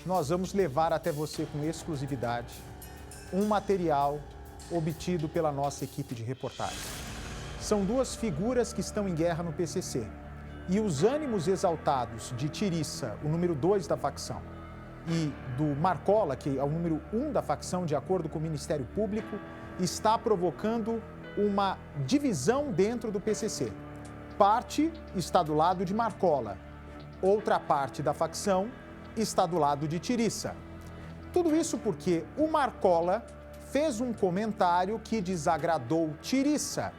nós vamos levar até você com exclusividade um material obtido pela nossa equipe de reportagem. São duas figuras que estão em guerra no PCC. E os ânimos exaltados de Tirissa, o número 2 da facção, e do Marcola, que é o número 1 da facção, de acordo com o Ministério Público, está provocando uma divisão dentro do PCC. Parte está do lado de Marcola, outra parte da facção está do lado de Tirissa. Tudo isso porque o Marcola fez um comentário que desagradou Tirissa.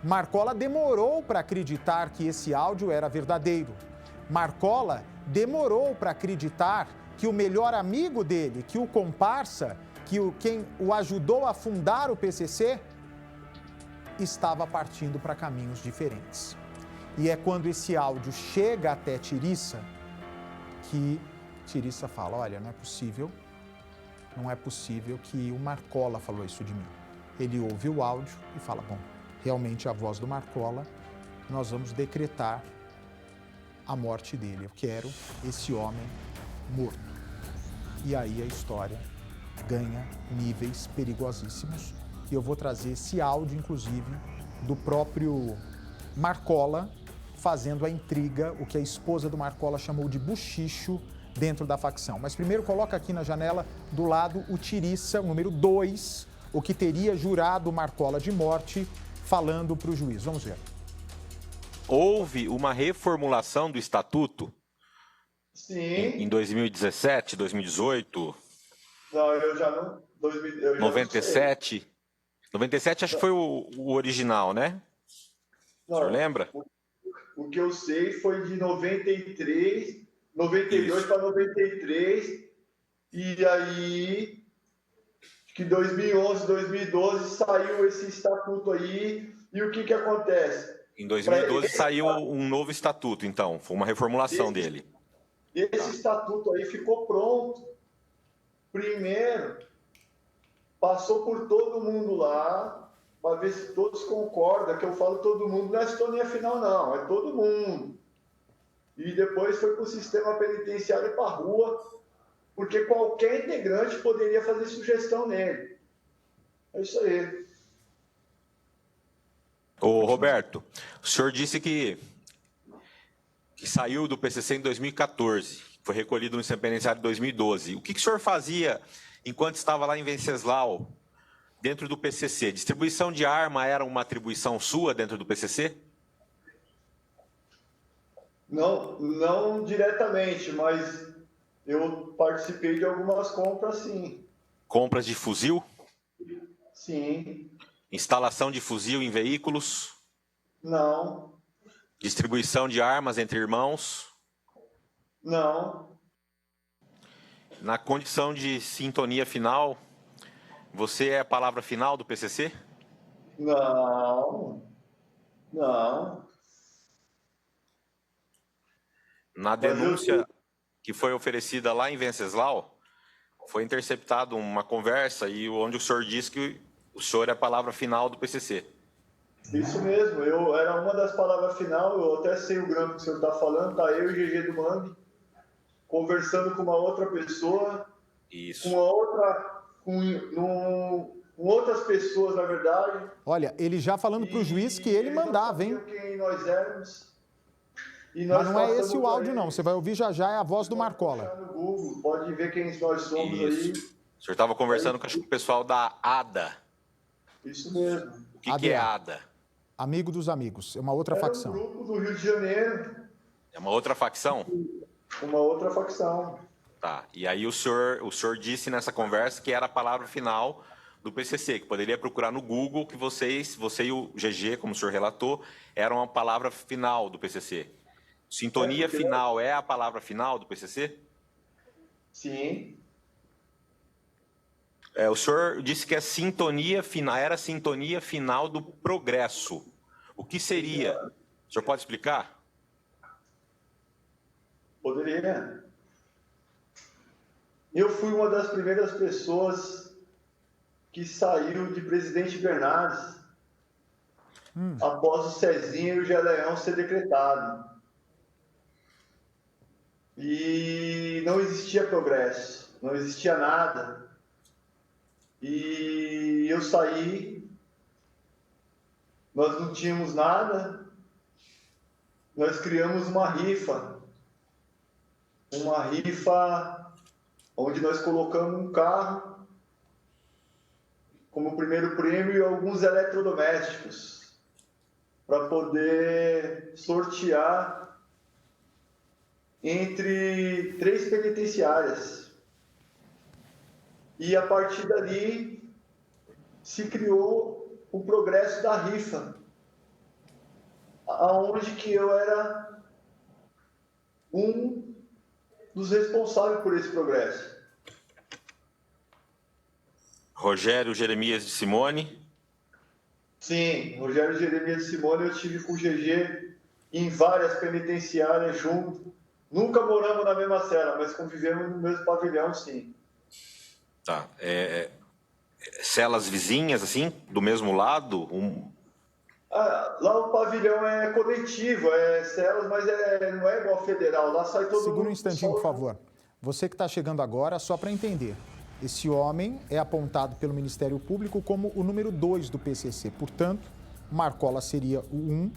Marcola demorou para acreditar que esse áudio era verdadeiro. Marcola demorou para acreditar que o melhor amigo dele, que o comparsa, quem o ajudou a fundar o PCC, estava partindo para caminhos diferentes. E é quando esse áudio chega até Tirissa que Tirissa fala: olha, não é possível que o Marcola falou isso de mim. Ele ouve o áudio e fala: bom, realmente a voz do Marcola, nós vamos decretar a morte dele. Eu quero esse homem morto. E aí a história ganha níveis perigosíssimos. E eu vou trazer esse áudio, inclusive, do próprio Marcola, fazendo a intriga, o que a esposa do Marcola chamou de buchicho dentro da facção. Mas primeiro coloca aqui na janela do lado o Tirissa, o número 2, o que teria jurado o Marcola de morte, falando para o juiz. Vamos ver. Houve uma reformulação do estatuto? Sim. Em 2017, 2018? Não, eu já não... 97? 97 acho que foi o original, né? Não, o senhor lembra? O que eu sei foi de 92 para 93, e aí que 2011, 2012 saiu esse estatuto aí, e o que acontece? Em 2012 saiu um novo estatuto, então, foi uma reformulação dele. Esse estatuto aí ficou pronto. Primeiro, passou por todo mundo lá, para ver se todos concordam, que eu falo todo mundo, não é sintonia final não, é todo mundo. E depois foi para o sistema penitenciário e para a rua, porque qualquer integrante poderia fazer sugestão nele. É isso aí. Ô, Roberto, o senhor disse que saiu do PCC em 2014, foi recolhido no sistema penitenciário em 2012. O que o senhor fazia enquanto estava lá em Venceslau, dentro do PCC? Distribuição de arma era uma atribuição sua dentro do PCC? Não diretamente, mas eu participei de algumas compras, sim. Compras de fuzil? Sim. Instalação de fuzil em veículos? Não. Distribuição de armas entre irmãos? Não. Na condição de sintonia final, você é a palavra final do PCC? Não. Na denúncia que foi oferecida lá em Venceslau, foi interceptada uma conversa e onde o senhor disse que o senhor é a palavra final do PCC. Isso mesmo, eu era uma das palavras final, eu até sei o grampo que o senhor está falando, tá eu e o GG do Mangue conversando com uma outra pessoa, Isso. com outras pessoas, na verdade. Olha, ele já falando para o juiz que ele mandava, hein? Quem nós éramos. E nós mas não é esse o áudio, não. Você vai ouvir já já, é a voz do Marcola. No Google, pode ver quem nós somos. Isso. Aí. O senhor estava conversando com o pessoal da ADA. Isso mesmo. O que é ADA? Amigo dos Amigos, é uma outra facção. Um grupo do Rio de Janeiro. É uma outra facção? Uma outra facção. Tá, e aí o senhor disse nessa conversa que era a palavra final do PCC, que poderia procurar no Google que você e o GG, como o senhor relatou, eram a palavra final do PCC. Sintonia final é a palavra final do PCC? Sim. O senhor disse que a sintonia final era a sintonia final do progresso. O que seria? O senhor pode explicar? Poderia. Eu fui uma das primeiras pessoas que saiu de Presidente Bernardes após o Cezinha e o Geleão ser decretado. e não existia progresso, não existia nada. E eu saí, nós não tínhamos nada, nós criamos uma rifa onde nós colocamos um carro como primeiro prêmio e alguns eletrodomésticos para poder sortear entre 3 penitenciárias. E a partir dali se criou o progresso da rifa, aonde que eu era um dos responsáveis por esse progresso. Rogério Jeremias de Simone. Sim, Rogério Jeremias de Simone, eu estive com o GG em várias penitenciárias junto. Nunca moramos na mesma cela, mas convivemos no mesmo pavilhão, sim. Tá. Celas vizinhas, assim, do mesmo lado? Lá o pavilhão é coletivo, é celas, mas não é igual federal. Lá sai todo mundo. Segura um instantinho, por favor. Você que está chegando agora, só para entender. Esse homem é apontado pelo Ministério Público como o número 2 do PCC. Portanto, Marcola seria o 1,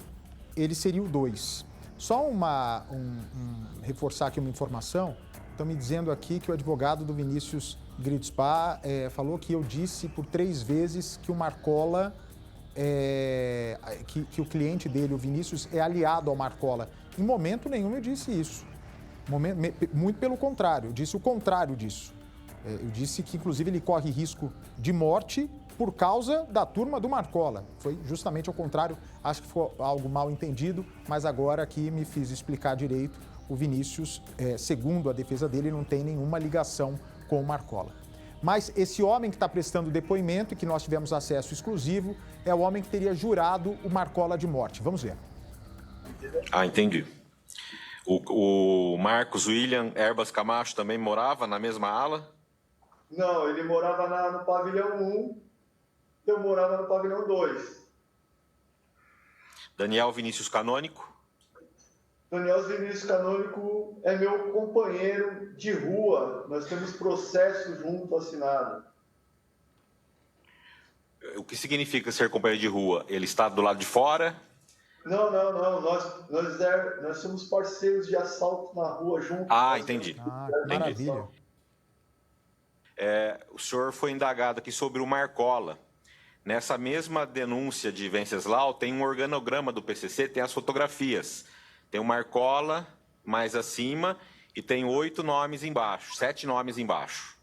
ele seria o 2. Só reforçar aqui uma informação. Estão me dizendo aqui que o advogado do Vinícius Gridspa falou que eu disse por 3 vezes que o Marcola, que o cliente dele, o Vinícius, é aliado ao Marcola. Em momento nenhum eu disse isso. Muito pelo contrário, eu disse o contrário disso. Eu disse que, inclusive, ele corre risco de morte por causa da turma do Marcola. Foi justamente ao contrário, acho que foi algo mal entendido, mas agora aqui me fiz explicar direito. O Vinícius, segundo a defesa dele, não tem nenhuma ligação com o Marcola. Mas esse homem que está prestando depoimento e que nós tivemos acesso exclusivo é o homem que teria jurado o Marcola de morte. Vamos ver. Entendi. O Marcos William Erbas Camacho também morava na mesma ala? Não, ele morava no pavilhão 1, eu morava no pavilhão 2. Daniel Vinícius Canônico? Daniel Vinícius Canônico é meu companheiro de rua. Nós temos processo junto assinado. O que significa ser companheiro de rua? Ele está do lado de fora? Não. Nós somos parceiros de assalto na rua junto. Entendi. Maravilha. O senhor foi indagado aqui sobre o Marcola. Nessa mesma denúncia de Venceslau, tem um organograma do PCC, tem as fotografias. Tem o Marcola mais acima e tem 8 nomes embaixo, 7 nomes embaixo.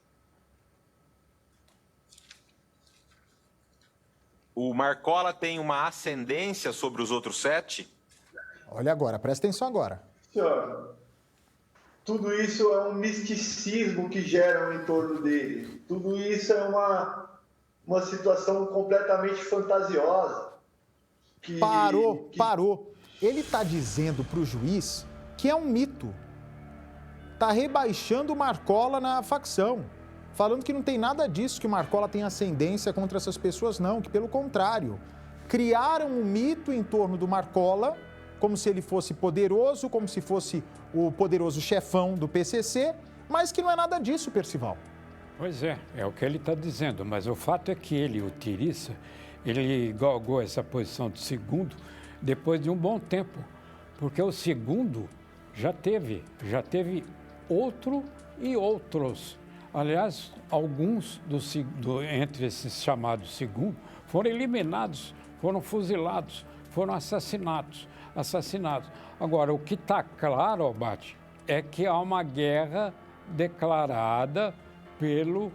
O Marcola tem uma ascendência sobre os outros 7? Olha agora, presta atenção agora. Senhor, tudo isso é um misticismo que geram em torno dele. Tudo isso é uma situação completamente fantasiosa. Parou. Ele está dizendo para o juiz que é um mito. Está rebaixando o Marcola na facção. Falando que não tem nada disso, que o Marcola tem ascendência contra essas pessoas, não. Que, pelo contrário, criaram um mito em torno do Marcola, como se ele fosse poderoso, como se fosse o poderoso chefão do PCC, mas que não é nada disso, Percival. Pois é o que ele está dizendo, mas o fato é que ele, o Tiriça, ele galgou essa posição de segundo depois de um bom tempo, porque o segundo já teve outro e outros. Aliás, alguns entre esses chamados segundo foram eliminados, foram fuzilados, foram assassinados. Agora, o que está claro, Albate, é que há uma guerra declarada pelo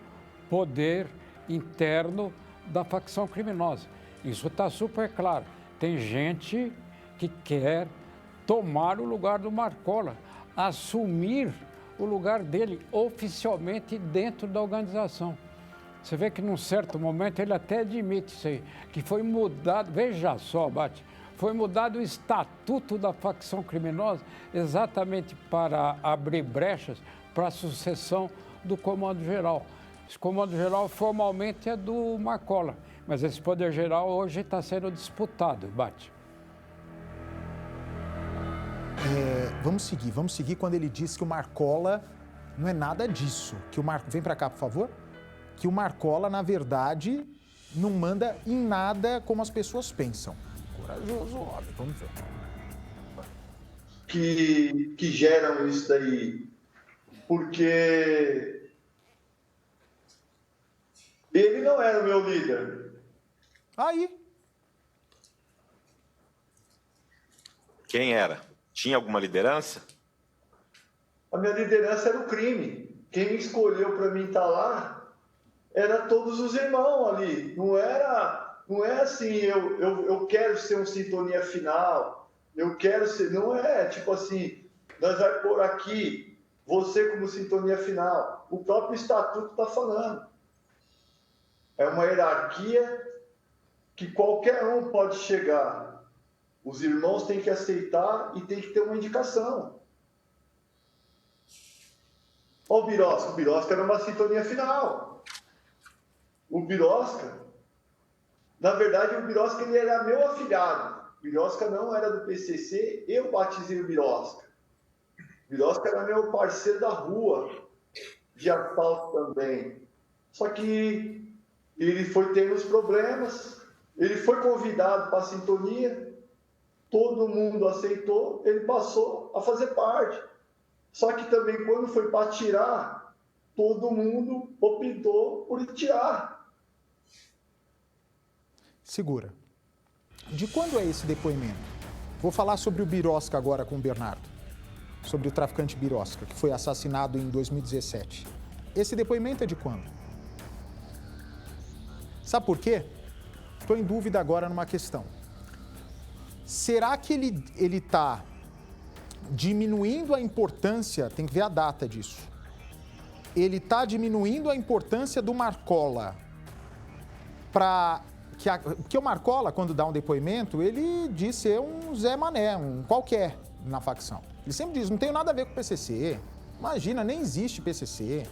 poder interno da facção criminosa. Isso está super claro. Tem gente que quer tomar o lugar do Marcola, assumir o lugar dele oficialmente dentro da organização. Você vê que num certo momento ele até admite isso aí, que foi mudado, veja só, Bate, foi mudado o estatuto da facção criminosa exatamente para abrir brechas para a sucessão do comando-geral. Esse comando-geral formalmente é do Marcola, mas esse poder-geral hoje está sendo disputado, Bate. Vamos seguir quando ele diz que o Marcola não é nada disso. Vem para cá, por favor. Que o Marcola, na verdade, não manda em nada como as pessoas pensam. Corajoso homem, vamos ver. Que geram isso daí. Porque ele não era o meu líder. Aí. Quem era? Tinha alguma liderança? A minha liderança era o crime. Quem me escolheu para mim estar lá era todos os irmãos ali. Não é assim, eu quero ser um sintonia final. Eu quero ser. Não é tipo assim, nós vamos pôr aqui você como sintonia final. O próprio estatuto está falando. É uma hierarquia que qualquer um pode chegar. Os irmãos têm que aceitar e tem que ter uma indicação. Olha o Birosca era uma sintonia final. O Birosca, na verdade, o Birosca ele era meu afilhado. O Birosca não era do PCC, eu batizei o Birosca. O Birosca era meu parceiro da rua, de asfalto também. Só que ele foi tendo os problemas, ele foi convidado para a sintonia, todo mundo aceitou, ele passou a fazer parte. Só que também quando foi para tirar, todo mundo optou por tirar. Segura. De quando é esse depoimento? Vou falar sobre o Birosca agora com o Bernardo. Sobre o traficante Birosca, que foi assassinado em 2017. Esse depoimento é de quando? Sabe por quê? Estou em dúvida agora numa questão. Será que ele está diminuindo a importância, tem que ver a data disso, ele está diminuindo a importância do Marcola porque o Marcola, quando dá um depoimento, ele diz ser um Zé Mané, um qualquer na facção. Ele sempre diz, não tenho nada a ver com o PCC, imagina, nem existe PCC,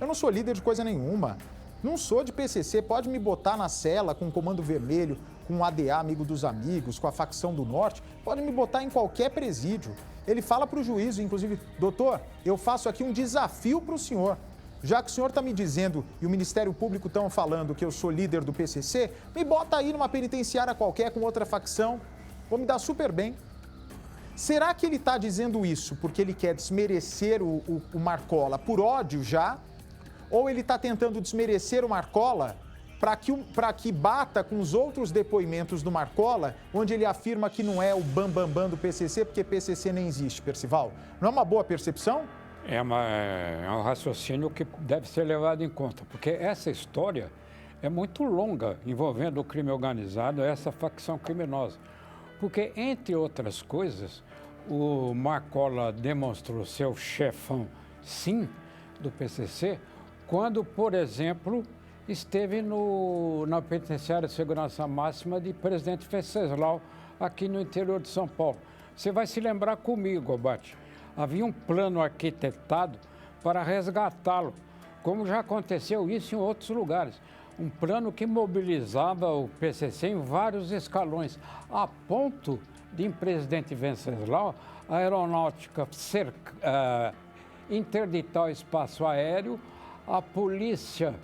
eu não sou líder de coisa nenhuma, não sou de PCC, pode me botar na cela com o Comando Vermelho, com o ADA, amigo dos amigos, com a facção do Norte, pode me botar em qualquer presídio. Ele fala para o juiz, inclusive, doutor, eu faço aqui um desafio para o senhor. Já que o senhor está me dizendo e o Ministério Público estão falando que eu sou líder do PCC, me bota aí numa penitenciária qualquer com outra facção, vou me dar super bem. Será que ele está dizendo isso porque ele quer desmerecer o Marcola por ódio já? Ou ele está tentando desmerecer o Marcola para que bata com os outros depoimentos do Marcola, onde ele afirma que não é o bambambam do PCC, porque PCC nem existe, Percival? Não é uma boa percepção? É um raciocínio que deve ser levado em conta, porque essa história é muito longa, envolvendo o crime organizado, essa facção criminosa. Porque, entre outras coisas, o Marcola demonstrou ser chefão, sim, do PCC, quando, por exemplo, esteve na penitenciária de segurança máxima de Presidente Venceslau, aqui no interior de São Paulo. Você vai se lembrar comigo, Abate. Havia um plano arquitetado para resgatá-lo, como já aconteceu isso em outros lugares. Um plano que mobilizava o PCC em vários escalões, a ponto de, em Presidente Venceslau, a aeronáutica interditar o espaço aéreo, a polícia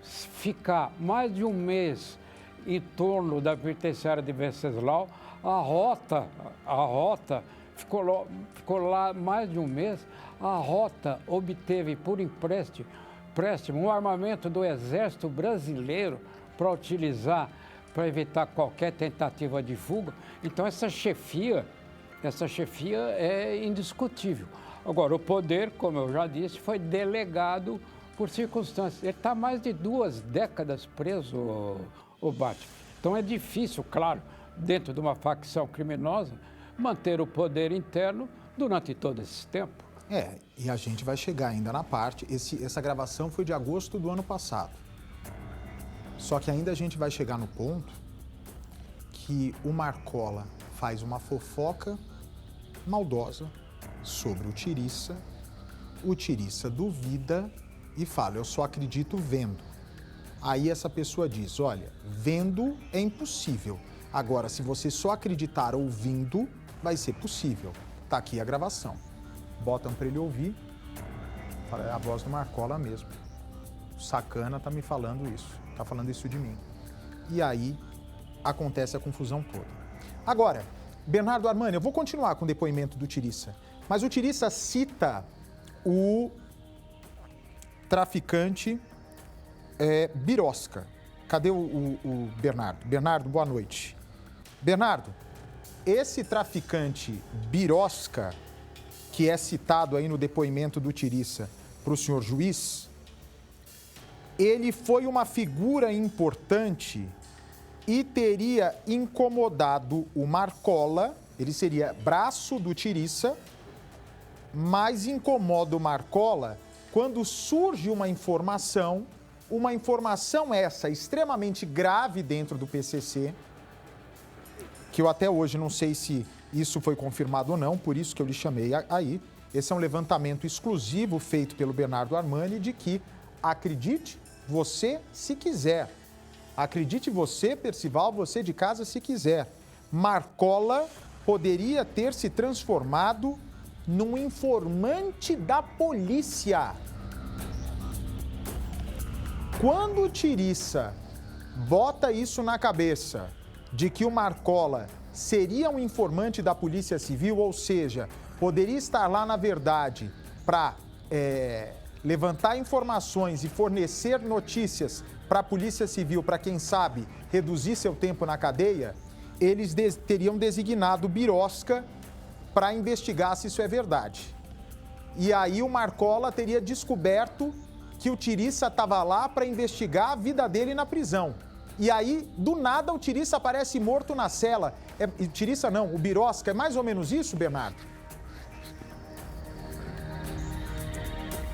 ficar mais de um mês em torno da penitenciária de Venceslau, a rota ficou lá mais de um mês, a rota obteve por empréstimo um armamento do Exército Brasileiro para utilizar, para evitar qualquer tentativa de fuga. Então essa chefia é indiscutível. Agora, o poder, como eu já disse, foi delegado por circunstâncias. Ele está mais de 2 décadas preso, o Bate. Então é difícil, claro, dentro de uma facção criminosa, manter o poder interno durante todo esse tempo. E a gente vai chegar ainda na parte, essa gravação foi de agosto do ano passado. Só que ainda a gente vai chegar no ponto que o Marcola faz uma fofoca maldosa sobre o Tiriça duvida e fala, eu só acredito vendo. Aí essa pessoa diz, olha, vendo é impossível. Agora, se você só acreditar ouvindo, vai ser possível. Tá aqui a gravação. Botam para ele ouvir. Fala, é a voz do Marcola mesmo. O sacana tá me falando isso. Tá falando isso de mim. E aí acontece a confusão toda. Agora, Bernardo Armani, eu vou continuar com o depoimento do Tiriça. Mas o Tiriça cita o traficante Birosca. Cadê o Bernardo? Bernardo, boa noite. Bernardo, esse traficante Birosca, que é citado aí no depoimento do Tiriça para o senhor juiz, ele foi uma figura importante e teria incomodado o Marcola, ele seria braço do Tiriça, mas incomoda o Marcola quando surge uma informação essa extremamente grave dentro do PCC, que eu até hoje não sei se isso foi confirmado ou não, por isso que eu lhe chamei aí. Esse é um levantamento exclusivo feito pelo Bernardo Armani de que, acredite você se quiser, acredite você, Percival, você de casa se quiser, Marcola poderia ter se transformado num informante da polícia. Quando o Tiriça bota isso na cabeça de que o Marcola seria um informante da Polícia Civil, ou seja, poderia estar lá, na verdade, para levantar informações e fornecer notícias para a Polícia Civil, para, quem sabe, reduzir seu tempo na cadeia, eles teriam designado Birosca para investigar se isso é verdade. E aí o Marcola teria descoberto que o Tiriça estava lá para investigar a vida dele na prisão. E aí, do nada, o Tiriça aparece morto na cela. Tiriça não, o Birosca. É mais ou menos isso, Bernardo?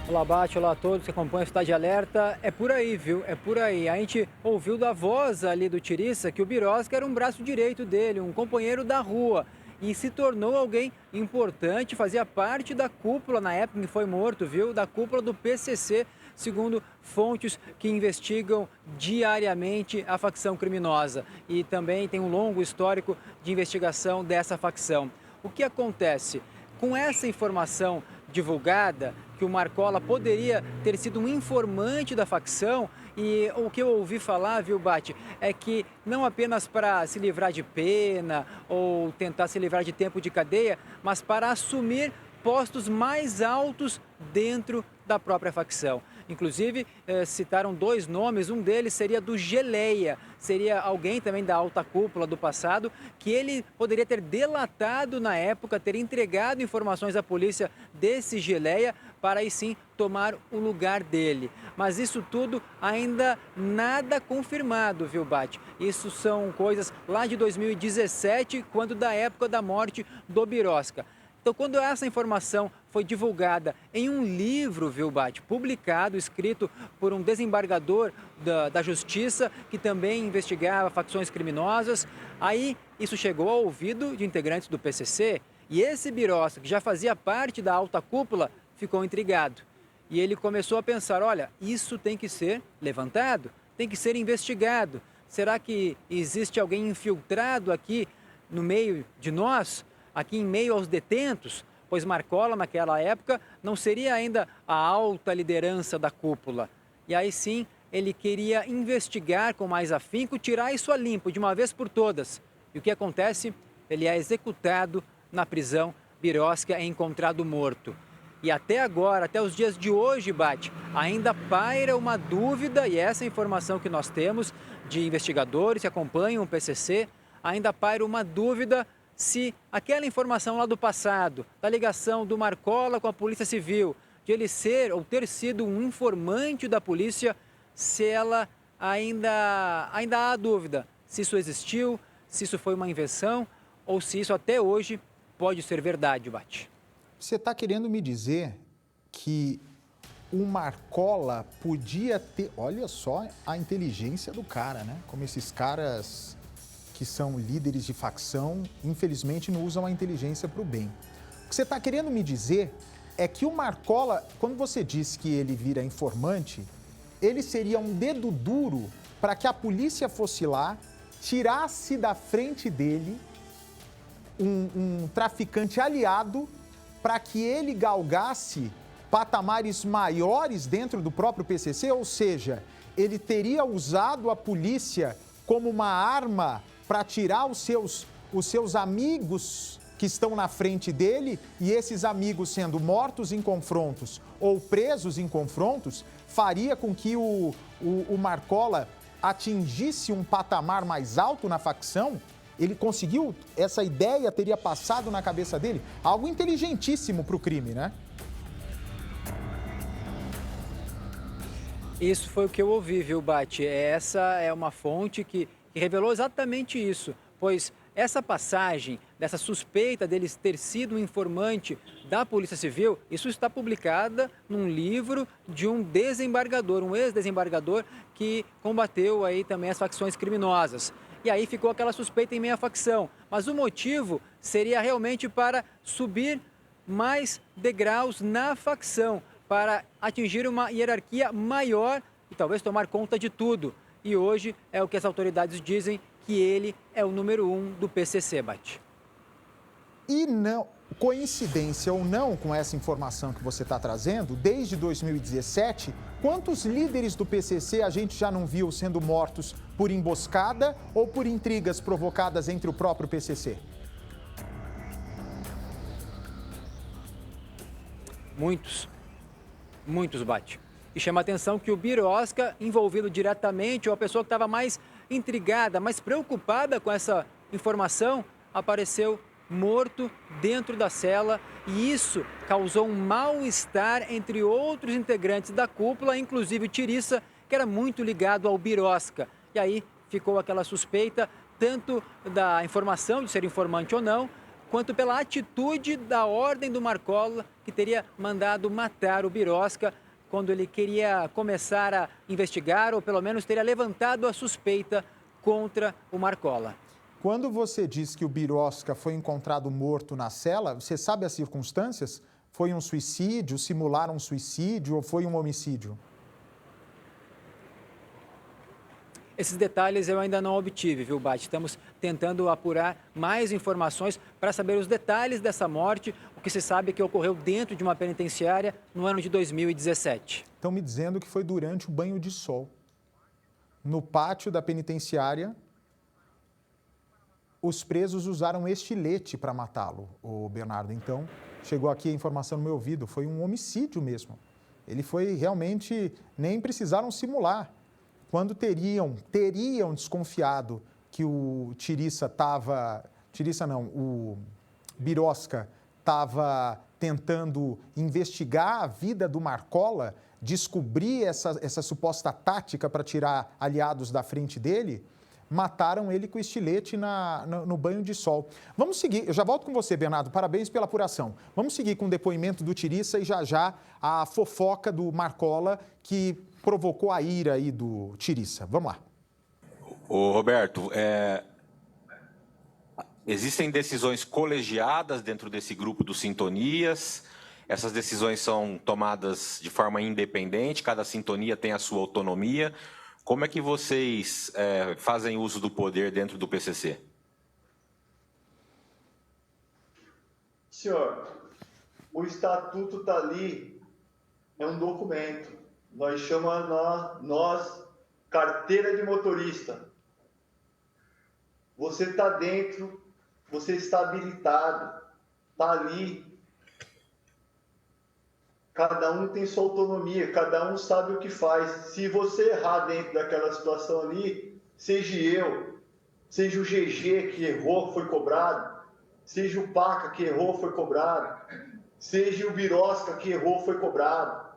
Olá, Bate, olá a todos que acompanham o Cidade Alerta. É por aí, viu? É por aí. A gente ouviu da voz ali do Tiriça que o Birosca era um braço direito dele, um companheiro da rua. E se tornou alguém importante, fazia parte da cúpula, na época que foi morto, viu? Da cúpula do PCC, segundo fontes que investigam diariamente a facção criminosa. E também tem um longo histórico de investigação dessa facção. O que acontece? Com essa informação divulgada, que o Marcola poderia ter sido um informante da facção, e o que eu ouvi falar, viu, Bate, é que não apenas para se livrar de pena ou tentar se livrar de tempo de cadeia, mas para assumir postos mais altos dentro da própria facção. Inclusive, citaram dois nomes, um deles seria do Geleia, seria alguém também da alta cúpula do passado, que ele poderia ter delatado na época, ter entregado informações à polícia desse Geleia, para aí sim tomar o lugar dele. Mas isso tudo ainda nada confirmado, viu, Bate? Isso são coisas lá de 2017, quando da época da morte do Birosca. Então, quando essa informação foi divulgada em um livro, viu, Bate, publicado, escrito por um desembargador da Justiça, que também investigava facções criminosas, aí isso chegou ao ouvido de integrantes do PCC, e esse Birosca, que já fazia parte da alta cúpula, ficou intrigado. E ele começou a pensar, olha, isso tem que ser levantado, tem que ser investigado. Será que existe alguém infiltrado aqui no meio de nós? Aqui em meio aos detentos, pois Marcola, naquela época, não seria ainda a alta liderança da cúpula. E aí sim, ele queria investigar com mais afinco, tirar isso a limpo, de uma vez por todas. E o que acontece? Ele é executado na prisão, Birosca é encontrado morto. E até agora, até os dias de hoje, Bate, ainda paira uma dúvida, e essa é a informação que nós temos de investigadores que acompanham o PCC, ainda paira uma dúvida se aquela informação lá do passado, da ligação do Marcola com a Polícia Civil, de ele ser ou ter sido um informante da polícia, se ela ainda há dúvida se isso existiu, se isso foi uma invenção ou se isso até hoje pode ser verdade, Bate. Você está querendo me dizer que o Marcola podia ter... Olha só a inteligência do cara, né? Como esses caras que são líderes de facção, infelizmente, não usam a inteligência para o bem. O que você está querendo me dizer é que o Marcola, quando você diz que ele vira informante, ele seria um dedo duro para que a polícia fosse lá, tirasse da frente dele um traficante aliado para que ele galgasse patamares maiores dentro do próprio PCC? Ou seja, ele teria usado a polícia como uma arma para tirar os seus amigos que estão na frente dele, e esses amigos sendo mortos em confrontos ou presos em confrontos, faria com que o Marcola atingisse um patamar mais alto na facção? Ele conseguiu? Essa ideia teria passado na cabeça dele? Algo inteligentíssimo para o crime, né? Isso foi o que eu ouvi, viu, Bate? Essa é uma fonte que revelou exatamente isso, pois essa passagem dessa suspeita dele ter sido um informante da Polícia Civil, isso está publicada num livro de um desembargador, um ex-desembargador que combateu aí também as facções criminosas. E aí ficou aquela suspeita em meia facção. Mas o motivo seria realmente para subir mais degraus na facção, para atingir uma hierarquia maior e talvez tomar conta de tudo. E hoje é o que as autoridades dizem, que ele é o número 1 do PCC, Bate. E não, coincidência ou não com essa informação que você está trazendo, desde 2017, quantos líderes do PCC a gente já não viu sendo mortos por emboscada ou por intrigas provocadas entre o próprio PCC? Muitos, Bate. E chama a atenção que o Birosca, envolvido diretamente, ou a pessoa que estava mais intrigada, mais preocupada com essa informação, apareceu morto dentro da cela, e isso causou um mal-estar entre outros integrantes da cúpula, inclusive o Tiriça, que era muito ligado ao Birosca. E aí ficou aquela suspeita, tanto da informação de ser informante ou não, quanto pela atitude da ordem do Marcola, que teria mandado matar o Birosca quando ele queria começar a investigar, ou pelo menos teria levantado a suspeita contra o Marcola. Quando você diz que o Birosca foi encontrado morto na cela, você sabe as circunstâncias? Foi um suicídio, simularam um suicídio ou foi um homicídio? Esses detalhes eu ainda não obtive, viu, Bate? Estamos tentando apurar mais informações para saber os detalhes dessa morte. O que se sabe é que ocorreu dentro de uma penitenciária no ano de 2017. Estão me dizendo que foi durante o banho de sol. No pátio da penitenciária, os presos usaram estilete para matá-lo, o Bernardo. Então, chegou aqui a informação no meu ouvido, foi um homicídio mesmo. Ele foi realmente, nem precisaram simular. Quando teriam desconfiado que o o Birosca estava tentando investigar a vida do Marcola, descobrir essa suposta tática para tirar aliados da frente dele, mataram ele com estilete no banho de sol. Vamos seguir, eu já volto com você, Bernardo, parabéns pela apuração. Vamos seguir com o depoimento do Tiriça e já a fofoca do Marcola, que provocou a ira aí do Tiriça. Vamos lá. Ô, Roberto, existem decisões colegiadas dentro desse grupo dos Sintonias. Essas decisões são tomadas de forma independente, cada sintonia tem a sua autonomia. Como é que vocês fazem uso do poder dentro do PCC? Senhor, o estatuto está ali, é um documento. Nós chamamos carteira de motorista. Você está dentro, você está habilitado, está ali. Cada um tem sua autonomia, cada um sabe o que faz. Se você errar dentro daquela situação ali, seja eu, seja o GG que errou, foi cobrado, seja o Paca que errou, foi cobrado, seja o Birosca que errou, foi cobrado.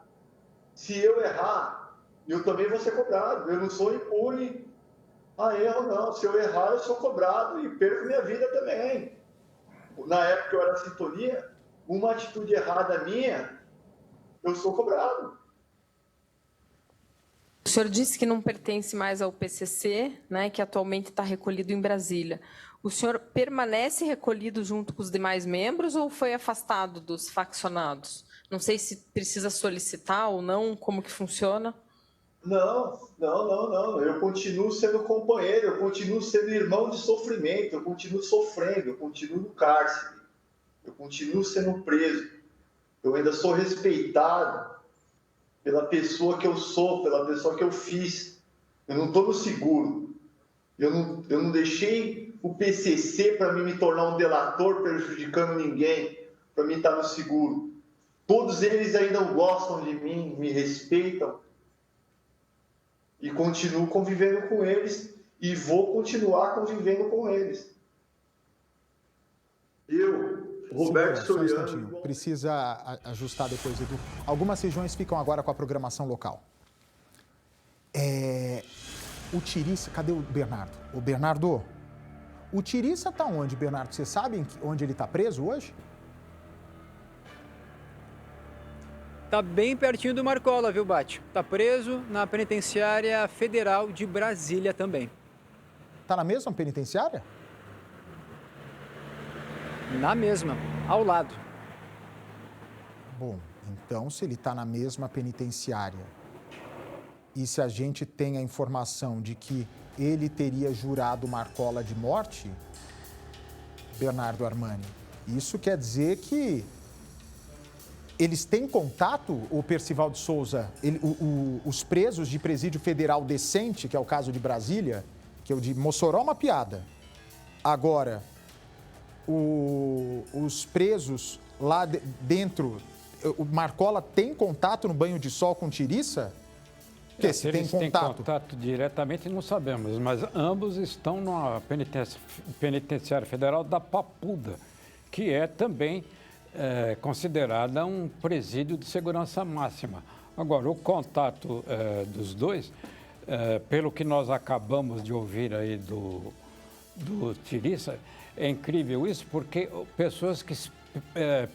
Se eu errar, eu também vou ser cobrado. Eu não sou impune a erro, não. Se eu errar, eu sou cobrado e perco minha vida também. Na época que eu era sintonia, uma atitude errada minha, eu sou cobrado. O senhor disse que não pertence mais ao PCC, né, que atualmente está recolhido em Brasília. O senhor permanece recolhido junto com os demais membros ou foi afastado dos faccionados? Não sei se precisa solicitar ou não, como que funciona. Não. Eu continuo sendo companheiro, eu continuo sendo irmão de sofrimento, eu continuo sofrendo, eu continuo no cárcere, eu continuo sendo preso. Eu ainda sou respeitado pela pessoa que eu sou, pela pessoa que eu fiz. Eu não estou no seguro. Eu não deixei o PCC para mim me tornar um delator prejudicando ninguém, para mim estar no seguro. Todos eles ainda gostam de mim, me respeitam. E continuo convivendo com eles e vou continuar convivendo com eles. Eu, Roberto Soriano... Precisa ajustar depois, Edu. Algumas regiões ficam agora com a programação local. O Tiriça... Cadê o Bernardo? O Bernardo, o Tiriça está onde, Bernardo? Você sabe onde ele está preso hoje? Tá bem pertinho do Marcola, viu, Bate? Tá preso na Penitenciária Federal de Brasília também. Tá na mesma penitenciária? Na mesma, ao lado. Bom, então se ele tá na mesma penitenciária e se a gente tem a informação de que ele teria jurado Marcola de morte, Bernardo Armani, isso quer dizer que eles têm contato, o Percival de Souza, os presos de presídio federal decente, que é o caso de Brasília, que é o de Mossoró, uma piada. Agora, os presos lá dentro, o Marcola tem contato no banho de sol com Tiriça? Porque se eles têm contato diretamente, não sabemos, mas ambos estão na Penitenciária Federal da Papuda, que é também considerada um presídio de segurança máxima. Agora, o contato dos dois, pelo que nós acabamos de ouvir aí do Tiriça, é incrível isso, porque pessoas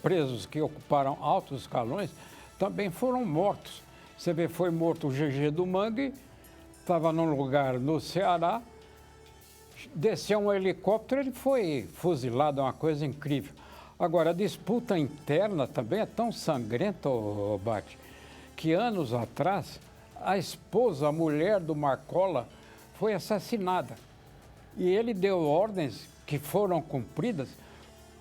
presos que ocuparam altos escalões também foram mortos. Você vê, foi morto o GG do Mangue, estava num lugar no Ceará, desceu um helicóptero, ele foi fuzilado, é uma coisa incrível. Agora, a disputa interna também é tão sangrenta, Bate, que anos atrás, a esposa, a mulher do Marcola, foi assassinada. E ele deu ordens que foram cumpridas.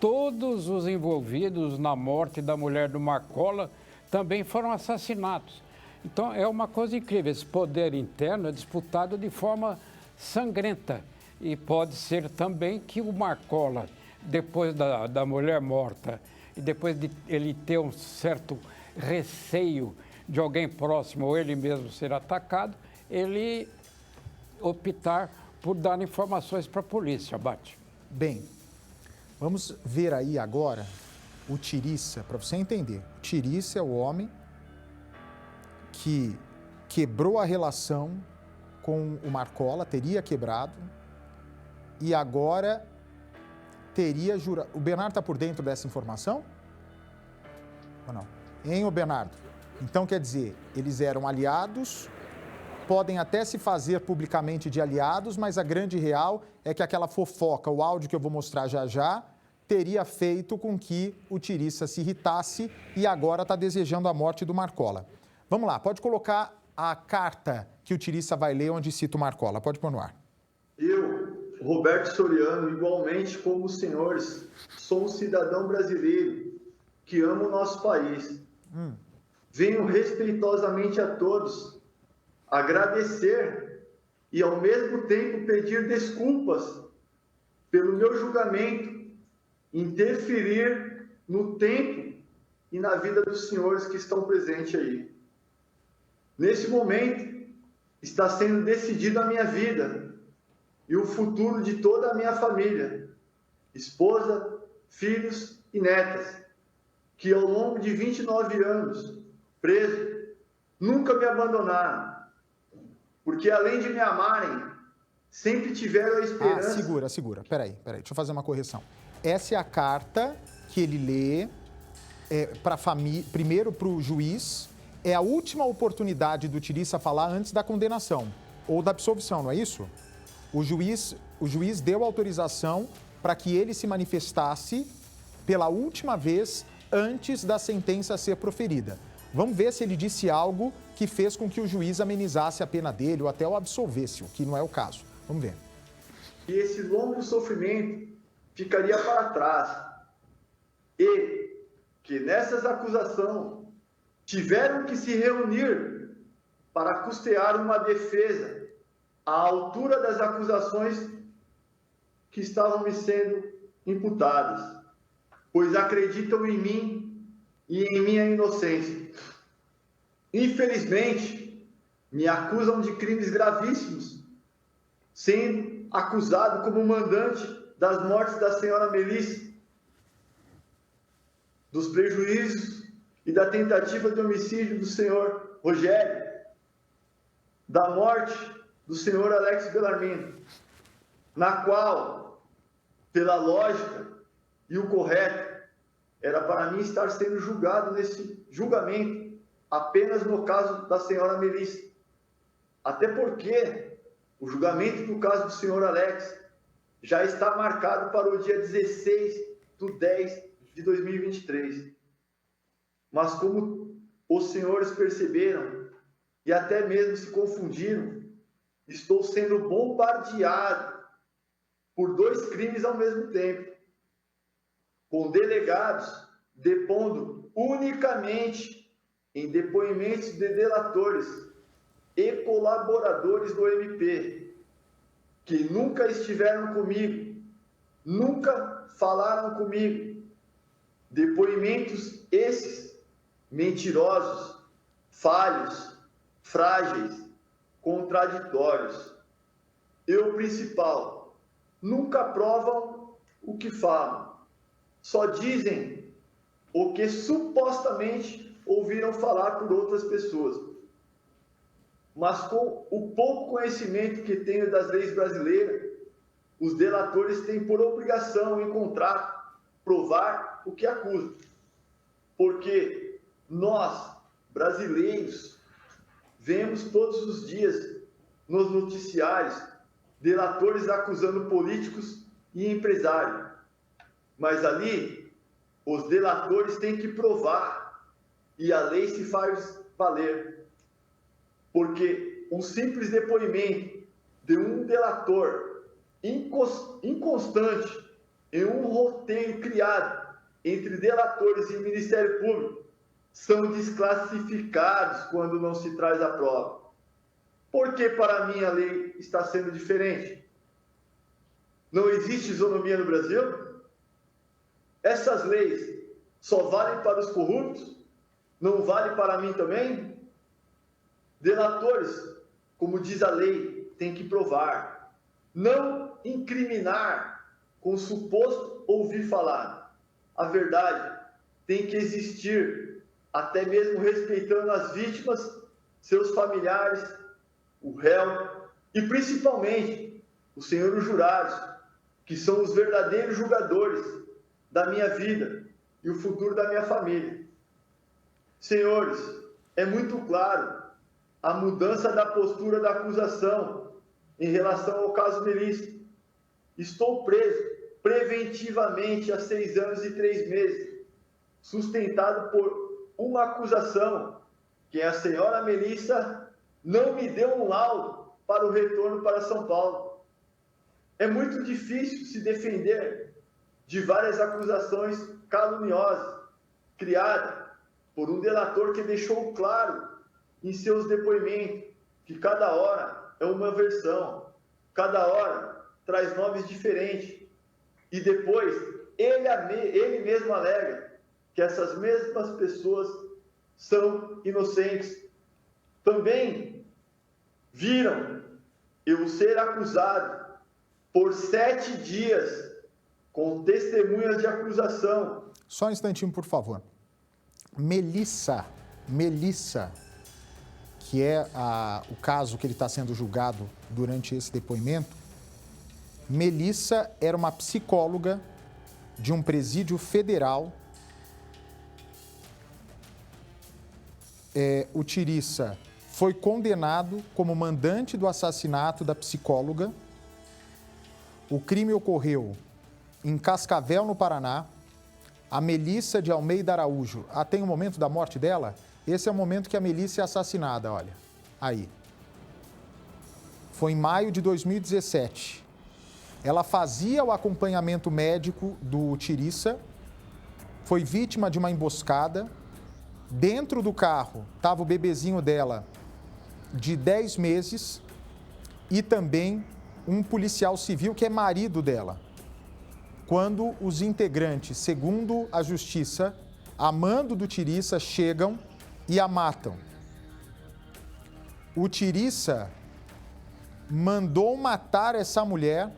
Todos os envolvidos na morte da mulher do Marcola também foram assassinados. Então, é uma coisa incrível. Esse poder interno é disputado de forma sangrenta. E pode ser também que o Marcola, depois da mulher morta e depois de ele ter um certo receio de alguém próximo ou ele mesmo ser atacado, ele optar por dar informações para a polícia, Bate. Bem, vamos ver aí agora o Tiriça, para você entender. O Tiriça é o homem que quebrou a relação com o Marcola, teria quebrado, e agora teria jurado... O Bernardo está por dentro dessa informação? Ou não? Hein, ô Bernardo? Então, quer dizer, eles eram aliados, podem até se fazer publicamente de aliados, mas a grande real é que aquela fofoca, o áudio que eu vou mostrar já já, teria feito com que o Tiriça se irritasse e agora está desejando a morte do Marcola. Vamos lá, pode colocar a carta que o Tiriça vai ler onde cita o Marcola. Pode pôr no ar. Eu, Roberto Soriano, igualmente como os senhores, sou um cidadão brasileiro que ama o nosso país. Venho respeitosamente a todos agradecer e, ao mesmo tempo, pedir desculpas pelo meu julgamento interferir no tempo e na vida dos senhores que estão presentes aí. Nesse momento, está sendo decidida a minha vida e o futuro de toda a minha família, esposa, filhos e netas, que ao longo de 29 anos, preso, nunca me abandonaram, porque além de me amarem, sempre tiveram a esperança... Segura. Peraí, deixa eu fazer uma correção. Essa é a carta que ele lê primeiro para o juiz. É a última oportunidade do Tiriça falar antes da condenação ou da absolvição, não é isso? O juiz deu autorização para que ele se manifestasse pela última vez antes da sentença ser proferida. Vamos ver se ele disse algo que fez com que o juiz amenizasse a pena dele ou até o absolvesse, o que não é o caso. Vamos ver. E esse longo sofrimento ficaria para trás. E que nessas acusações tiveram que se reunir para custear uma defesa à altura das acusações que estavam me sendo imputadas, pois acreditam em mim e em minha inocência. Infelizmente, me acusam de crimes gravíssimos, sendo acusado como mandante das mortes da senhora Melissa, dos prejuízos e da tentativa de homicídio do senhor Rogério, da morte do senhor Alex Bellarmino, na qual, pela lógica e o correto, era para mim estar sendo julgado nesse julgamento apenas no caso da senhora Melissa. Até porque o julgamento do caso do senhor Alex já está marcado para o dia 16/10/2023. Mas como os senhores perceberam e até mesmo se confundiram, estou sendo bombardeado por 2 crimes ao mesmo tempo, com delegados depondo unicamente em depoimentos de delatores e colaboradores do MP, que nunca estiveram comigo, nunca falaram comigo. Depoimentos esses mentirosos, falhos, frágeis, contraditórios. E o principal, nunca provam o que falam. Só dizem o que supostamente ouviram falar por outras pessoas. Mas com o pouco conhecimento que tenho das leis brasileiras, os delatores têm por obrigação em contrato provar o que acusam. Porque nós, brasileiros, vemos todos os dias nos noticiários delatores acusando políticos e empresários. Mas ali, os delatores têm que provar e a lei se faz valer. Porque um simples depoimento de um delator inconstante em um roteiro criado entre delatores e Ministério Público são desclassificados quando não se traz a prova. Por que para mim a lei está sendo diferente? Não existe isonomia no Brasil? Essas leis só valem para os corruptos? Não vale para mim também? Delatores, como diz a lei, tem que provar. Não incriminar com suposto ouvir falar. A verdade tem que existir, até mesmo respeitando as vítimas, seus familiares, o réu e principalmente os senhores jurados, que são os verdadeiros julgadores da minha vida e o futuro da minha família. Senhores, é muito claro a mudança da postura da acusação em relação ao caso Melissa. Estou preso preventivamente há 6 anos e 3 meses, sustentado por uma acusação que a senhora Melissa não me deu um laudo para o retorno para São Paulo. É muito difícil se defender de várias acusações caluniosas, criadas por um delator que deixou claro em seus depoimentos que cada hora é uma versão, cada hora traz nomes diferentes. E depois, ele mesmo alega que essas mesmas pessoas são inocentes. Também viram eu ser acusado por 7 dias com testemunhas de acusação. Só um instantinho, por favor. Melissa, que é o caso que ele está sendo julgado durante esse depoimento, Melissa era uma psicóloga de um presídio federal. O Tiriça foi condenado como mandante do assassinato da psicóloga. O crime ocorreu em Cascavel, no Paraná. A Melissa de Almeida Araújo, até o momento da morte dela, Esse é o momento que a Melissa é assassinada, olha. Aí. Foi em maio de 2017. Ela fazia o acompanhamento médico do Tirissa, foi vítima de uma emboscada. Dentro do carro estava o bebezinho dela de 10 meses e também um policial civil que é marido dela. Quando os integrantes, segundo a justiça, a mando do Tirissa, chegam e a matam. O Tirissa mandou matar essa mulher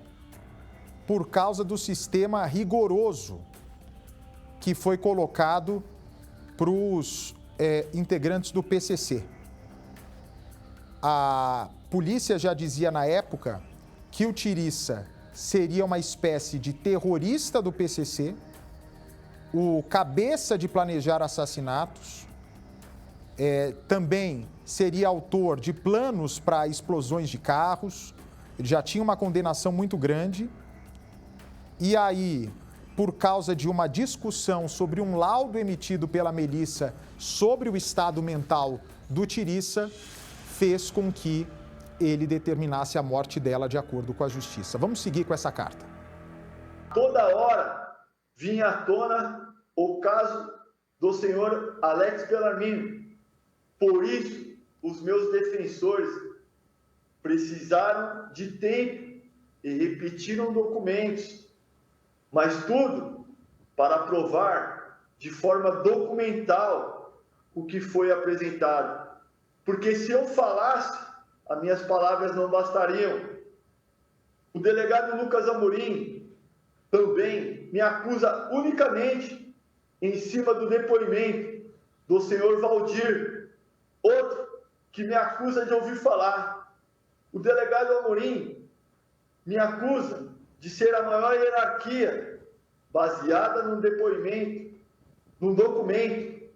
por causa do sistema rigoroso que foi colocado para os integrantes do PCC. A polícia já dizia na época que o Tirissa seria uma espécie de terrorista do PCC, o cabeça de planejar assassinatos, também seria autor de planos para explosões de carros, ele já tinha uma condenação muito grande. E aí, por causa de uma discussão sobre um laudo emitido pela Melissa sobre o estado mental do Tirissa, fez com que ele determinasse a morte dela de acordo com a justiça. Vamos seguir com essa carta. Toda hora vinha à tona o caso do senhor Alex Bellarmino. Por isso, os meus defensores precisaram de tempo e repetiram documentos, mas tudo para provar de forma documental o que foi apresentado. Porque se eu falasse, as minhas palavras não bastariam. O delegado Lucas Amorim também me acusa unicamente em cima do depoimento do senhor Valdir, outro que me acusa de ouvir falar. O delegado Amorim me acusa de ser a maior hierarquia baseada num depoimento, num documento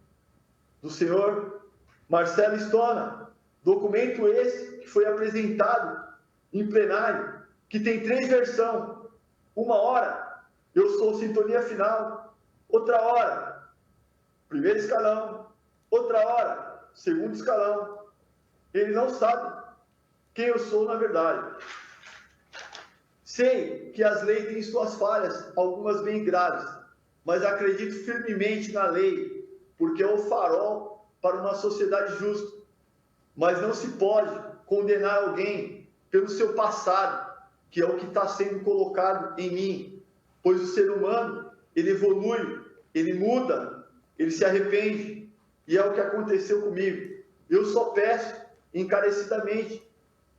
do senhor Marcelo Stona. Documento esse que foi apresentado em plenário, que tem 3 versões. Uma hora, eu sou sintonia final. Outra hora, primeiro escalão. Outra hora, segundo escalão. Ele não sabe quem eu sou na verdade. Sei que as leis têm suas falhas, algumas bem graves, mas acredito firmemente na lei, porque é o farol para uma sociedade justa. Mas não se pode condenar alguém pelo seu passado, que é o que está sendo colocado em mim. Pois o ser humano, ele evolui, ele muda, ele se arrepende. E é o que aconteceu comigo. Eu só peço encarecidamente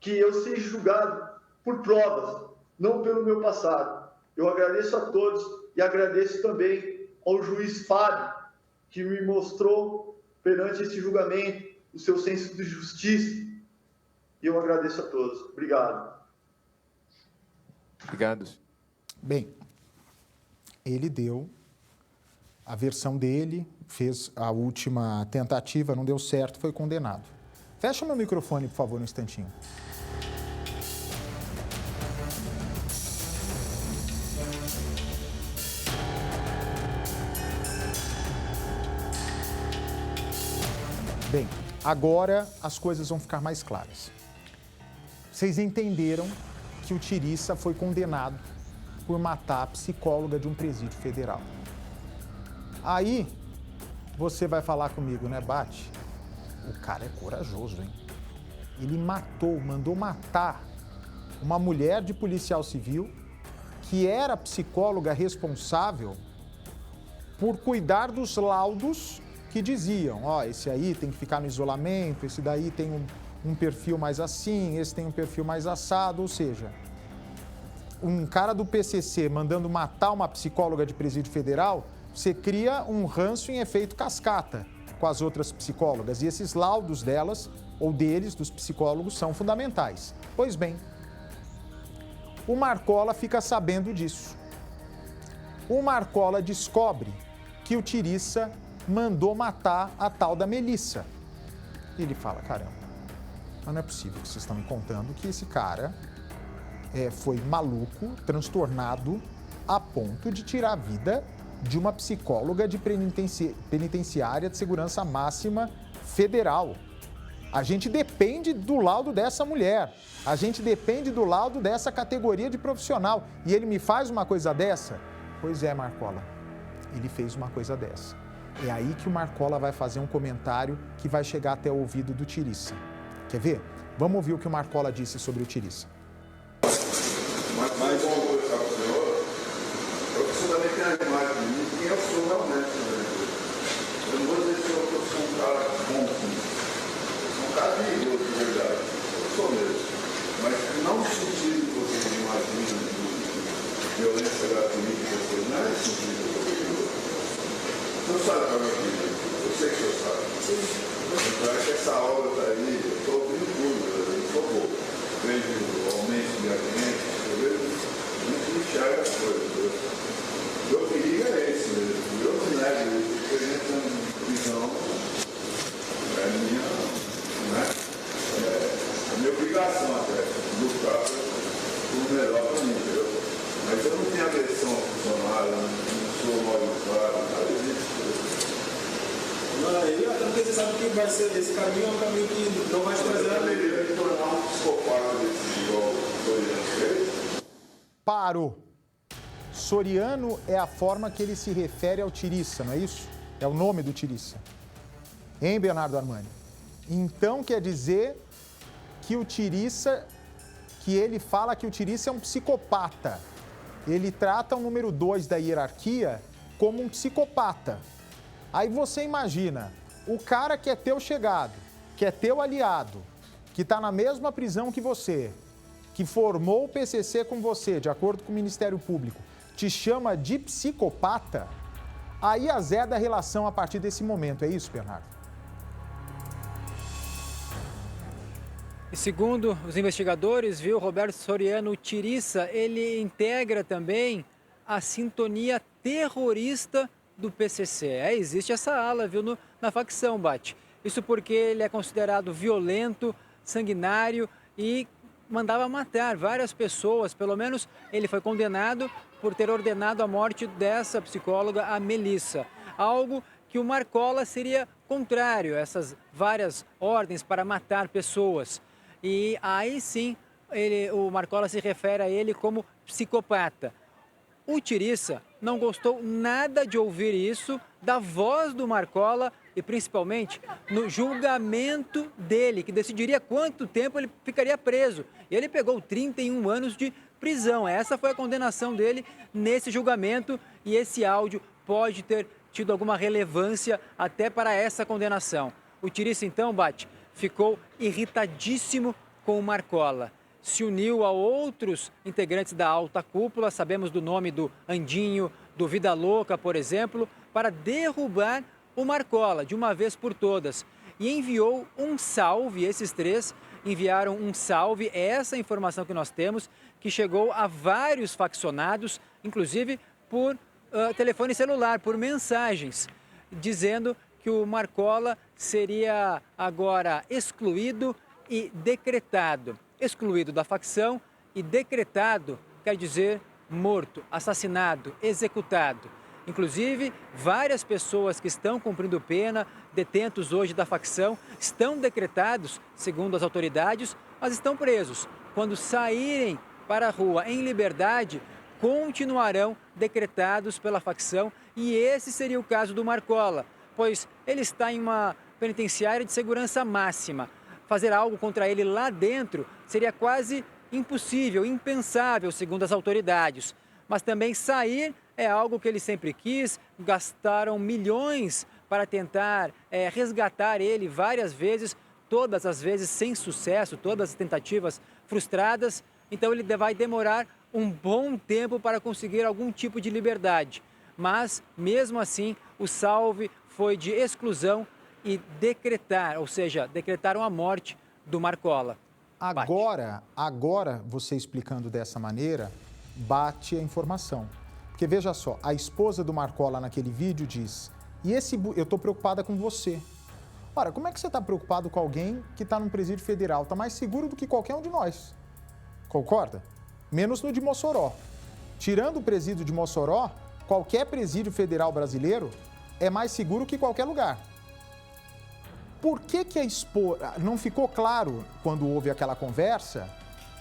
que eu seja julgado por provas, não pelo meu passado. Eu agradeço a todos e agradeço também ao juiz Fábio, que me mostrou perante esse julgamento o seu senso de justiça. E eu agradeço a todos. Obrigado. Obrigado. Bem, ele deu a versão dele, fez a última tentativa, não deu certo, foi condenado. Fecha meu microfone, por favor, um instantinho. Bem, agora as coisas vão ficar mais claras. Vocês entenderam que o Tirissa foi condenado por matar a psicóloga de um presídio federal. Aí, você vai falar comigo, né, Bate? O cara é corajoso, hein? Ele mandou matar uma mulher de policial civil que era psicóloga responsável por cuidar dos laudos que diziam, ó, esse aí tem que ficar no isolamento, esse daí tem um perfil mais assim, esse tem um perfil mais assado, ou seja, um cara do PCC mandando matar uma psicóloga de presídio federal, você cria um ranço em efeito cascata com as outras psicólogas, e esses laudos delas, ou deles, dos psicólogos, são fundamentais. Pois bem, o Marcola fica sabendo disso. O Marcola descobre que o Tirissa mandou matar a tal da Melissa. E ele fala, caramba, mas não é possível que vocês estão me contando que esse cara foi maluco, transtornado, a ponto de tirar a vida de uma psicóloga de penitenciária de segurança máxima federal. A gente depende do laudo dessa mulher. A gente depende do laudo dessa categoria de profissional. E ele me faz uma coisa dessa? Pois é, Marcola. Ele fez uma coisa dessa. É aí que o Marcola vai fazer um comentário que vai chegar até o ouvido do Tiriça. Quer ver? Vamos ouvir o que o Marcola disse sobre o Tiriça. Mas vamos conversar com o senhor. O senhor também tem a imagem de mim, quem eu sou realmente. Eu não vou dizer que eu sou um cara bom, eu sou um cara perigoso, de verdade. Eu sou mesmo. Mas não no sentido que vocês imaginam de violência gratuita, não é esse sentido que eu sou perigoso. O senhor sabe para meu filho, eu sei que o senhor sabe. Então é que essa obra está aí, eu estou ouvindo tudo, eu sou bobo. Vejo o aumento de agentes, eu vejo muito enxerga as coisas. O meu perigo é esse mesmo. Eu não nego isso, porque a gente tem uma visão, é minha, né? É minha obrigação até, lutar por melhor para mim, entendeu? Mas eu não tenho agressão ao funcionário, não sou mal educado, nada disso. E até porque você sabe que vai ser, esse caminho é um caminho que não vai te trazer nada. Eu deveria me tornar um psicopata desse igual o Soriano fez. Parou. Soriano é a forma que ele se refere ao Tiriça, não é isso? É o nome do Tiriça. Hein, Bernardo Armani? Então quer dizer que o Tiriça, que ele fala que o Tiriça é um psicopata. Ele trata o número 2 da hierarquia como um psicopata. Aí você imagina, o cara que é teu chegado, que é teu aliado, que está na mesma prisão que você, que formou o PCC com você, de acordo com o Ministério Público, te chama de psicopata, aí azeda a relação a partir desse momento. É isso, Bernardo? E segundo os investigadores, viu, Roberto Soriano Tiriça, ele integra também a sintonia terrorista do PCC. Existe essa ala, viu, na facção, Bate. Isso porque ele é considerado violento, sanguinário e mandava matar várias pessoas. Pelo menos ele foi condenado por ter ordenado a morte dessa psicóloga, a Melissa. Algo que o Marcola seria contrário a essas várias ordens para matar pessoas. E aí sim, o Marcola se refere a ele como psicopata. O Tiriça não gostou nada de ouvir isso da voz do Marcola e principalmente no julgamento dele, que decidiria quanto tempo ele ficaria preso. E ele pegou 31 anos de prisão. Essa foi a condenação dele nesse julgamento e esse áudio pode ter tido alguma relevância até para essa condenação. O Tiriça, então, Bate, ficou irritadíssimo com o Marcola. Se uniu a outros integrantes da alta cúpula, sabemos do nome do Andinho, do Vida Louca, por exemplo, para derrubar o Marcola de uma vez por todas. E enviou um salve, esses três enviaram um salve, essa é a informação que nós temos, que chegou a vários faccionados, inclusive por telefone celular, por mensagens, dizendo que o Marcola seria agora excluído e decretado. Excluído da facção e decretado, quer dizer, morto, assassinado, executado. Inclusive, várias pessoas que estão cumprindo pena, detentos hoje da facção, estão decretados, segundo as autoridades, mas estão presos. Quando saírem para a rua em liberdade, continuarão decretados pela facção e esse seria o caso do Marcola, pois ele está em uma penitenciária de segurança máxima. Fazer algo contra ele lá dentro seria quase impossível, impensável, segundo as autoridades. Mas também sair é algo que ele sempre quis, gastaram milhões para tentar resgatar ele várias vezes, todas as vezes sem sucesso, todas as tentativas frustradas. Então ele vai demorar um bom tempo para conseguir algum tipo de liberdade. Mas, mesmo assim, o salve foi de exclusão e decretar, ou seja, decretaram a morte do Marcola. Agora, você explicando dessa maneira, bate a informação. Porque veja só, a esposa do Marcola naquele vídeo diz, eu estou preocupada com você. Ora, como é que você está preocupado com alguém que está num presídio federal? Está mais seguro do que qualquer um de nós. Concorda? Menos no de Mossoró. Tirando o presídio de Mossoró, qualquer presídio federal brasileiro é mais seguro que qualquer lugar. por que a esposa... Não ficou claro, quando houve aquela conversa,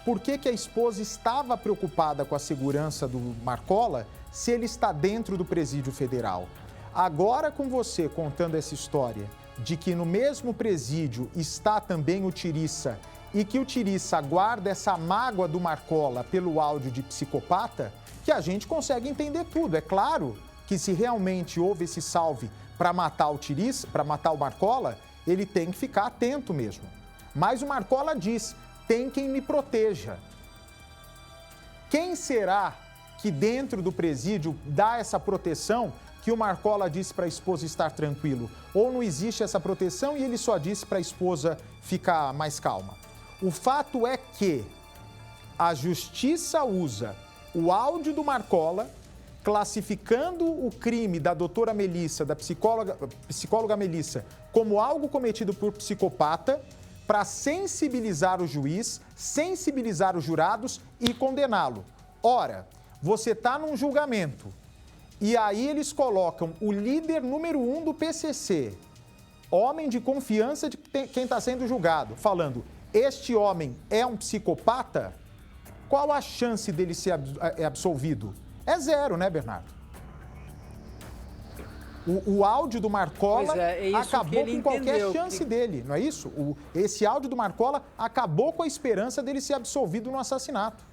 por que a esposa estava preocupada com a segurança do Marcola se ele está dentro do presídio federal. Agora, com você contando essa história de que no mesmo presídio está também o Tiriça e que o Tiriça guarda essa mágoa do Marcola pelo áudio de psicopata, que a gente consegue entender tudo. É claro que se realmente houve esse salve para matar o Tiriça, para matar o Marcola, ele tem que ficar atento mesmo. Mas o Marcola diz, tem quem me proteja. Quem será que dentro do presídio dá essa proteção que o Marcola disse para a esposa estar tranquilo? Ou não existe essa proteção e ele só disse para a esposa ficar mais calma? O fato é que a justiça usa o áudio do Marcola, classificando o crime da doutora Melissa, da psicóloga Melissa, como algo cometido por psicopata, para sensibilizar o juiz, sensibilizar os jurados e condená-lo. Ora, você está num julgamento e aí eles colocam o líder número 1 do PCC, homem de confiança de quem está sendo julgado, falando, este homem é um psicopata? Qual a chance dele ser absolvido? É zero, né, Bernardo? O áudio do Marcola acabou com qualquer chance dele, não é isso? Esse áudio do Marcola acabou com a esperança dele ser absolvido no assassinato.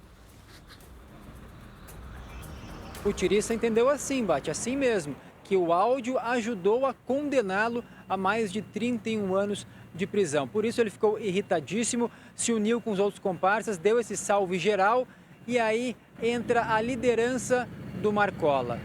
O Tiriça entendeu assim, Bate, assim mesmo, que o áudio ajudou a condená-lo a mais de 31 anos de prisão. Por isso ele ficou irritadíssimo, se uniu com os outros comparsas, deu esse salve geral e aí entra a liderança do Marcola.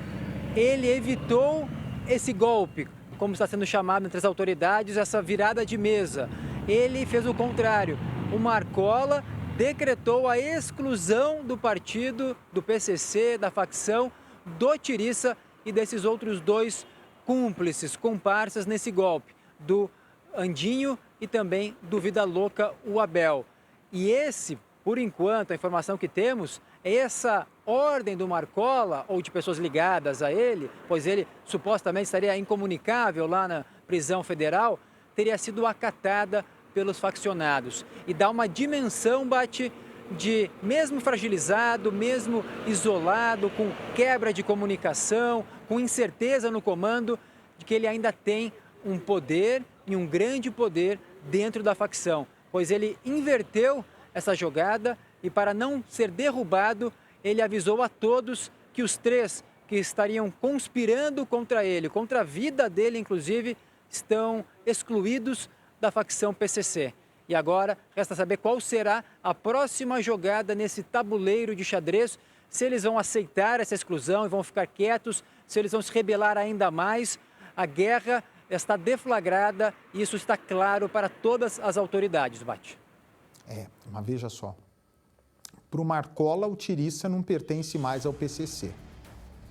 Ele evitou esse golpe, como está sendo chamado entre as autoridades, essa virada de mesa. Ele fez o contrário. O Marcola decretou a exclusão do partido, do PCC, da facção, do Tiriça e desses outros dois cúmplices, comparsas nesse golpe, do Andinho e também do Vida Louca, o Abel. E esse, por enquanto, a informação que temos é essa ordem do Marcola, ou de pessoas ligadas a ele, pois ele supostamente estaria incomunicável lá na prisão federal, teria sido acatada pelos faccionados. E dá uma dimensão, Bate, de mesmo fragilizado, mesmo isolado, com quebra de comunicação, com incerteza no comando, de que ele ainda tem um poder e um grande poder dentro da facção, pois ele inverteu essa jogada e, para não ser derrubado, ele avisou a todos que os três que estariam conspirando contra ele, contra a vida dele, inclusive, estão excluídos da facção PCC. E agora resta saber qual será a próxima jogada nesse tabuleiro de xadrez, se eles vão aceitar essa exclusão e vão ficar quietos, se eles vão se rebelar ainda mais. A guerra está deflagrada e isso está claro para todas as autoridades, Bate. Mas veja só. Para o Marcola, o Tiriça não pertence mais ao PCC.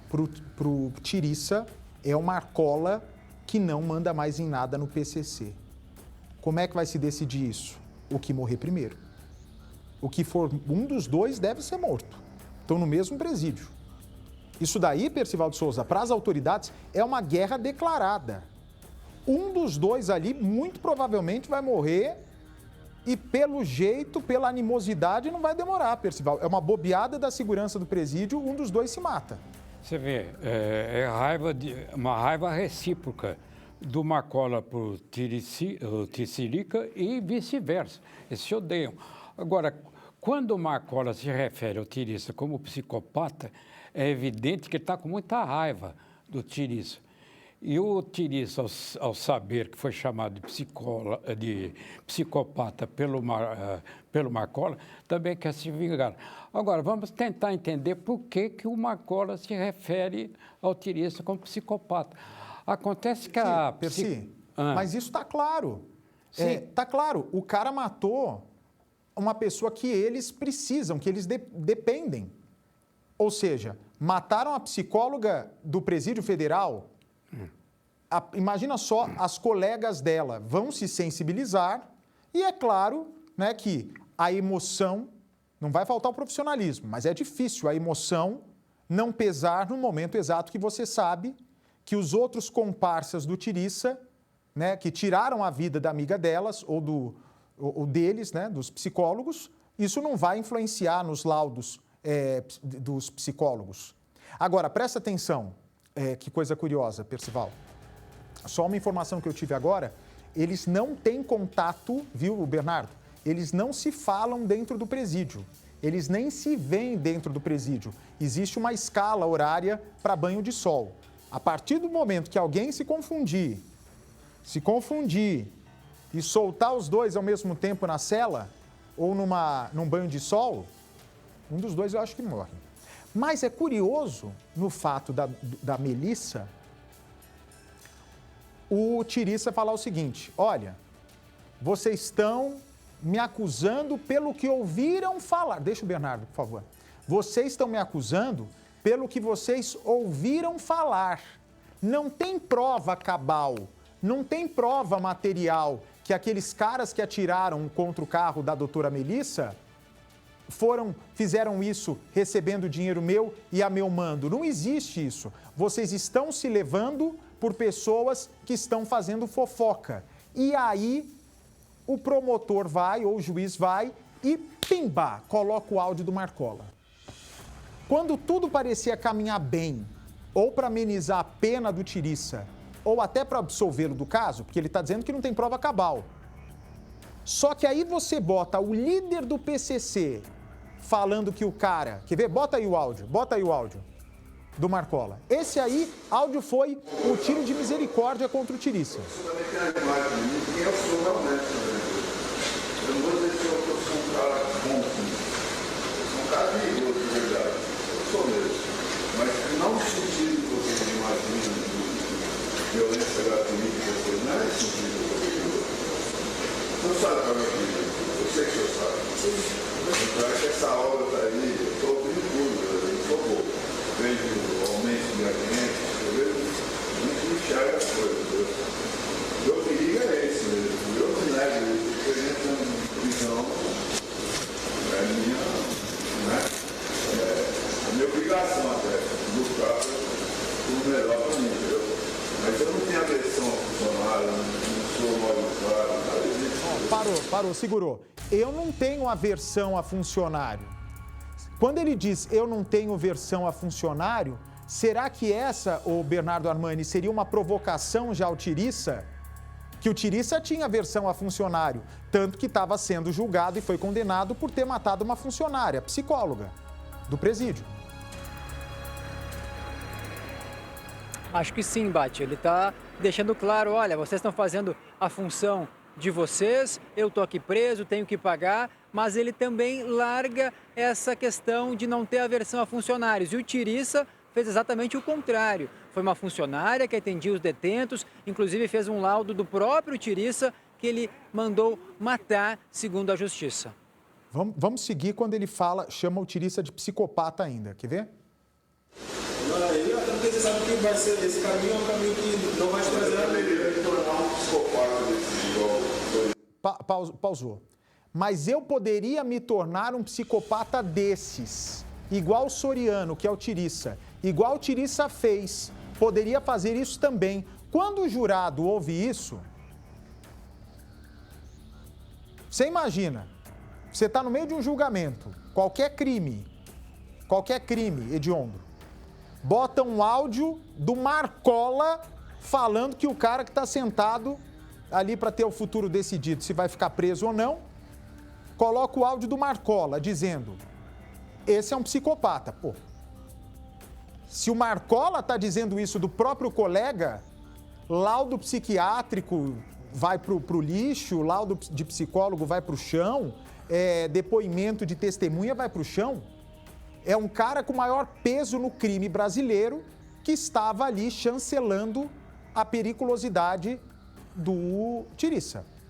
Para o Tiriça, é o Marcola que não manda mais em nada no PCC. Como é que vai se decidir isso? O que morrer primeiro. O que for um dos dois deve ser morto. Estão no mesmo presídio. Isso daí, Percival de Souza, para as autoridades, é uma guerra declarada. Um dos dois ali, muito provavelmente, vai morrer e, pelo jeito, pela animosidade, não vai demorar, Percival. É uma bobeada da segurança do presídio, um dos dois se mata. Você vê, uma raiva recíproca do Marcola para o Tiririca e vice-versa. Eles se odeiam. Agora, quando o Marcola se refere ao Tiriça como psicopata, é evidente que ele está com muita raiva do Tiriça. E o Tiriça, ao saber que foi chamado de psicopata pelo Marcola, também quer se vingar. Agora, vamos tentar entender por que o Marcola se refere ao Tiriça como psicopata. Acontece que mas isso está claro. Está claro, o cara matou uma pessoa que eles precisam, que eles dependem. Ou seja, mataram a psicóloga do Presídio Federal. Imagina só, as colegas dela vão se sensibilizar e é claro, né, que a emoção, não vai faltar o profissionalismo, mas é difícil a emoção não pesar no momento exato que você sabe que os outros comparsas do Tiriça, né, que tiraram a vida da amiga delas ou deles, né, dos psicólogos, isso não vai influenciar nos laudos dos psicólogos. Agora, presta atenção, que coisa curiosa, Percival. Só uma informação que eu tive agora, eles não têm contato, viu, Bernardo? Eles não se falam dentro do presídio. Eles nem se veem dentro do presídio. Existe uma escala horária para banho de sol. A partir do momento que alguém se confundir e soltar os dois ao mesmo tempo na cela ou num banho de sol, um dos dois eu acho que morre. Mas é curioso, no fato da Melissa, o Tirissa falar o seguinte: olha, vocês estão me acusando pelo que ouviram falar. Deixa o Bernardo, por favor. Vocês estão me acusando pelo que vocês ouviram falar. Não tem prova cabal, não tem prova material que aqueles caras que atiraram contra o carro da doutora Melissa fizeram isso recebendo dinheiro meu e a meu mando. Não existe isso. Vocês estão se levando por pessoas que estão fazendo fofoca. E aí o promotor vai, ou o juiz vai, e pimba, coloca o áudio do Marcola. Quando tudo parecia caminhar bem, ou para amenizar a pena do Tirissa, ou até para absolvê-lo do caso, porque ele está dizendo que não tem prova cabal. Só que aí você bota o líder do PCC falando que o cara... Quer ver? Bota aí o áudio do Marcola. Esse aí, áudio foi o tiro de misericórdia contra o Tirissa. Quem eu sou realmente, eu não vou dizer que eu sou um cara bom, eu sou um cara perigoso, de verdade. Eu sou mesmo. Mas não no sentido que vocês imaginam de violência gratuita, não é esse sentido que eu digo. Você não sabe para minha vida, eu sei que você sabe. Então acho que essa obra está aí, eu estou brincando, eu sou bobo. Vejo o aumento de agentes, eu vejo muito enxerga as coisas. Meu perigo é esse mesmo. Eu não nego isso, porque a gente tem uma visão, é minha, né? É minha obrigação até, lutar pelo melhor para mim, entendeu? Mas eu não tenho aversão ao funcionário, não sou mal educado, nada disso. Parou, segurou. Eu não tenho aversão a funcionário. Quando ele diz eu não tenho aversão a funcionário, será que essa, o Bernardo Armani, seria uma provocação já ao Tirissa? Que o Tirissa tinha aversão a funcionário, tanto que estava sendo julgado e foi condenado por ter matado uma funcionária, psicóloga, do presídio. Acho que sim, Bate. Ele está deixando claro, olha, vocês estão fazendo a função de vocês, eu estou aqui preso, tenho que pagar, mas ele também larga essa questão de não ter aversão a funcionários. E o Tirissa fez exatamente o contrário. Foi uma funcionária que atendia os detentos, inclusive fez um laudo do próprio Tirissa que ele mandou matar, segundo a justiça. Vamos seguir quando ele chama o Tirissa de psicopata ainda. Quer ver? Eu até porque você sabe que vai ser, esse caminho é um caminho que não vai te trazer a melhor. Tornar um psicopata desse igual. Pausou. Mas eu poderia me tornar um psicopata desses, igual o Soriano, que é o Tirissa, igual o Tirissa fez, poderia fazer isso também. Quando o jurado ouve isso, você imagina, você está no meio de um julgamento, qualquer crime, hediondo, bota um áudio do Marcola falando que o cara que está sentado ali para ter o futuro decidido se vai ficar preso ou não, coloca o áudio do Marcola dizendo, esse é um psicopata. Pô, se o Marcola está dizendo isso do próprio colega, laudo psiquiátrico vai para o lixo, laudo de psicólogo vai para o chão, depoimento de testemunha vai para o chão. É um cara com maior peso no crime brasileiro que estava ali chancelando a periculosidade do Tirissa.